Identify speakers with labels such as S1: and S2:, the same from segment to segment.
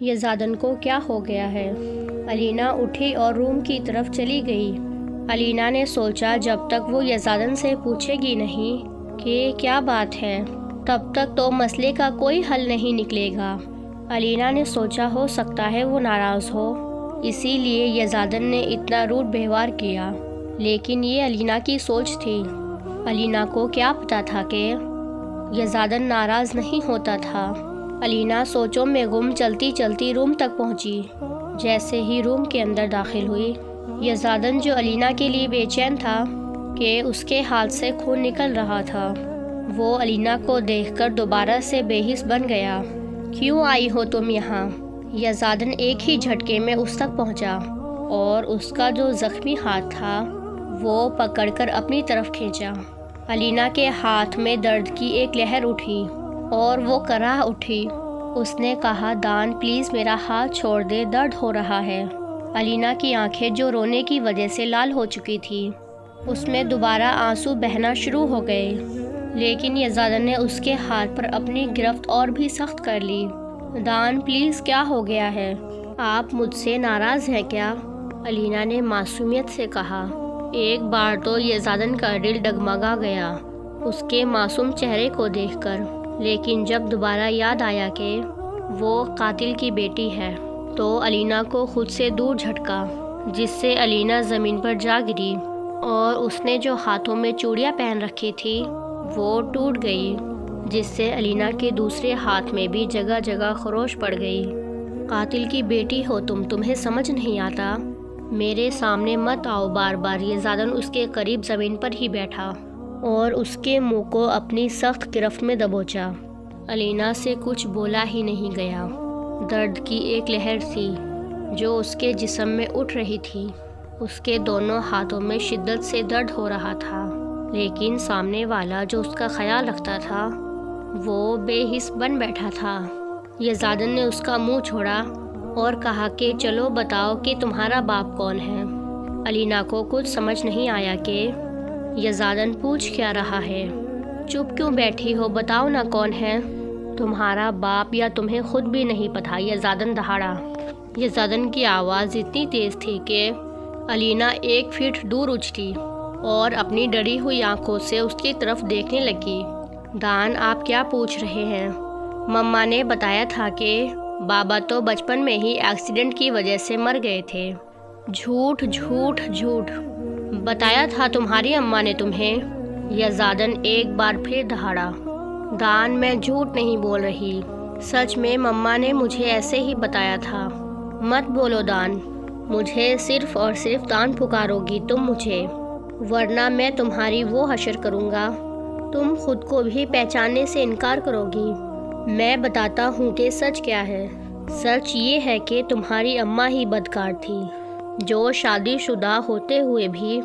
S1: یہ زادن کو کیا ہو گیا ہے؟ علینا اٹھی اور روم کی طرف چلی گئی۔ علینا نے سوچا جب تک وہ یزادن سے پوچھے گی نہیں کہ کیا بات ہے تب تک تو مسئلے کا کوئی حل نہیں نکلے گا۔ علینا نے سوچا ہو سکتا ہے وہ ناراض ہو، اسی لیے یزادن نے اتنا روڈ بہیوار کیا، لیکن یہ علینا کی سوچ تھی۔ علینا کو کیا پتا تھا کہ یزادن ناراض نہیں ہوتا تھا۔ علینا سوچوں میں گم چلتی چلتی روم تک پہنچی۔ جیسے ہی روم کے اندر داخل ہوئی، یزادن جو علینا کے لیے بے چین تھا کہ اس کے ہاتھ سے خون نکل رہا تھا، وہ علینا کو دیکھ کر دوبارہ سے بے حس بن گیا۔ کیوں آئی ہو تم یہاں؟ یزادن ایک ہی جھٹکے میں اس تک پہنچا اور اس کا جو زخمی ہاتھ تھا وہ پکڑ کر اپنی طرف کھینچا۔ علینا کے ہاتھ میں درد کی ایک لہر اٹھی اور وہ کراہ اٹھی۔ اس نے کہا، دان پلیز میرا ہاتھ چھوڑ دے، درد ہو رہا ہے۔ علینا کی آنکھیں جو رونے کی وجہ سے لال ہو چکی تھی، اس میں دوبارہ آنسو بہنا شروع ہو گئے، لیکن یزادن نے اس کے ہاتھ پر اپنی گرفت اور بھی سخت کر لی۔ دان پلیز کیا ہو گیا ہے؟ آپ مجھ سے ناراض ہیں کیا؟ علینا نے معصومیت سے کہا۔ ایک بار تو یزادن کا دل ڈگمگا گیا اس کے معصوم چہرے کو دیکھ کر، لیکن جب دوبارہ یاد آیا کہ وہ قاتل کی بیٹی ہے تو علینا کو خود سے دور جھٹکا، جس سے علینا زمین پر جا گری اور اس نے جو ہاتھوں میں چوڑیاں پہن رکھی تھی وہ ٹوٹ گئی، جس سے علینا کے دوسرے ہاتھ میں بھی جگہ جگہ خروش پڑ گئی۔ قاتل کی بیٹی ہو تمہیں سمجھ نہیں آتا؟ میرے سامنے مت آؤ بار بار۔ یزادن اس کے قریب زمین پر ہی بیٹھا اور اس کے منہ کو اپنی سخت گرفت میں دبوچا۔ علینا سے کچھ بولا ہی نہیں گیا۔ درد کی ایک لہر تھی جو اس کے جسم میں اٹھ رہی تھی۔ اس کے دونوں ہاتھوں میں شدت سے درد ہو رہا تھا، لیکن سامنے والا جو اس کا خیال رکھتا تھا وہ بے حس بن بیٹھا تھا۔ یزادن نے اس کا منہ چھوڑا اور کہا کہ چلو بتاؤ کہ تمہارا باپ کون ہے۔ علینا کو کچھ سمجھ نہیں آیا کہ یزادن پوچھ کیا رہا ہے۔ چپ کیوں بیٹھی ہو؟ بتاؤ نا کون ہے تمہارا باپ، یا تمہیں خود بھی نہیں پتا؟ یزادن دہاڑا۔ یزادن کی آواز اتنی تیز تھی کہ علینا 1 فٹ دور اچھلی اور اپنی ڈری ہوئی آنکھوں سے اس کی طرف دیکھنے لگی۔ دان آپ کیا پوچھ رہے ہیں؟ مما نے بتایا تھا کہ بابا تو بچپن میں ہی ایکسیڈنٹ کی وجہ سے مر گئے تھے۔ جھوٹ جھوٹ جھوٹ بتایا تھا تمہاری اماں نے تمہیں؟ یزادن ایک بار پھر دہاڑا۔ دان میں جھوٹ نہیں بول رہی، سچ میں مما نے مجھے ایسے ہی بتایا تھا۔ مت بولو دان، مجھے صرف اور صرف دان پکارو گی تم مجھے، ورنہ میں تمہاری وہ حشر کروں گا تم خود کو بھی پہچاننے سے انکار کرو گی۔ میں بتاتا ہوں کہ سچ کیا ہے۔ سچ یہ ہے کہ تمہاری اماں ہی بدکار تھی، جو شادی شدہ ہوتے ہوئے بھی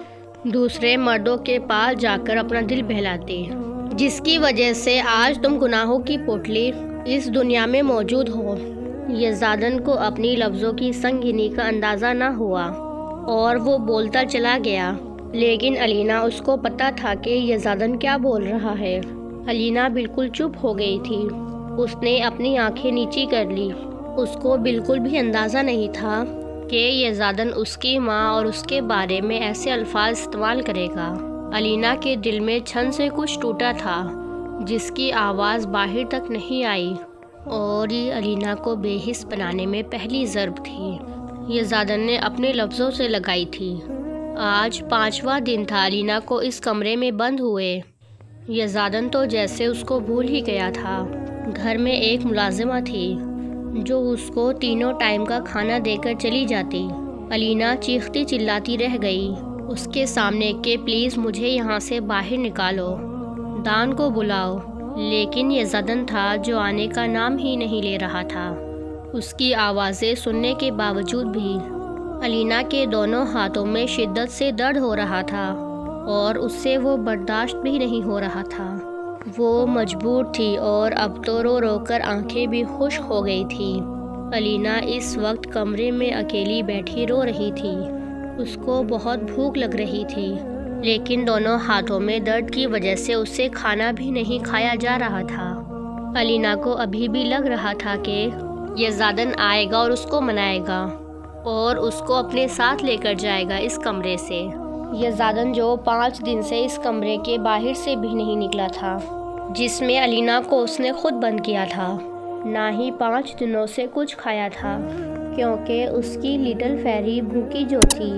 S1: دوسرے مردوں کے پاس جا کر اپنا دل بہلاتی، جس کی وجہ سے آج تم گناہوں کی پوٹلی اس دنیا میں موجود ہو۔ یزادن کو اپنی لفظوں کی سنگینی کا اندازہ نہ ہوا اور وہ بولتا چلا گیا، لیکن علینا اس کو پتہ تھا کہ یزادن کیا بول رہا ہے۔ علینا بالکل چپ ہو گئی تھی۔ اس نے اپنی آنکھیں نیچی کر لی۔ اس کو بالکل بھی اندازہ نہیں تھا کہ یزادن اس کی ماں اور اس کے بارے میں ایسے الفاظ استعمال کرے گا۔ علینا کے دل میں چھن سے کچھ ٹوٹا تھا جس کی آواز باہر تک نہیں آئی، اور یہ علینا کو بے حس بنانے میں پہلی ضرب تھی۔ یزادن نے اپنے لفظوں سے لگائی تھی۔ آج 5واں دن تھا علینا کو اس کمرے میں بند ہوئے۔ یزادن تو جیسے اس کو بھول ہی گیا تھا۔ گھر میں ایک ملازمہ تھی جو اس کو تینوں ٹائم کا کھانا دے کر چلی جاتی۔ علینا چیختی چلاتی رہ گئی اس کے سامنے کہ پلیز مجھے یہاں سے باہر نکالو، دان کو بلاؤ، لیکن یزادن تھا جو آنے کا نام ہی نہیں لے رہا تھا۔ اس کی آوازیں سننے کے باوجود بھی علینا کے دونوں ہاتھوں میں شدت سے درد ہو رہا تھا اور اس سے وہ برداشت بھی نہیں ہو رہا تھا۔ وہ مجبور تھی اور اب تو رو رو کر آنکھیں بھی خشک ہو گئی تھی۔ علینا اس وقت کمرے میں اکیلی بیٹھی رو رہی تھی۔ اس کو بہت بھوک لگ رہی تھی، لیکن دونوں ہاتھوں میں درد کی وجہ سے اسے کھانا بھی نہیں کھایا جا رہا تھا۔ علینا کو ابھی بھی لگ رہا تھا کہ یزدان آئے گا اور اس کو منائے گا اور اس کو اپنے ساتھ لے کر جائے گا اس کمرے سے۔ یزدان جو 5 دن سے اس کمرے کے باہر سے بھی نہیں نکلا تھا، جس میں الینا کو اس نے خود بند کیا تھا، نہ ہی 5 دنوں سے کچھ کھایا تھا، کیونکہ اس کی لٹل فیری بھوکی جو تھی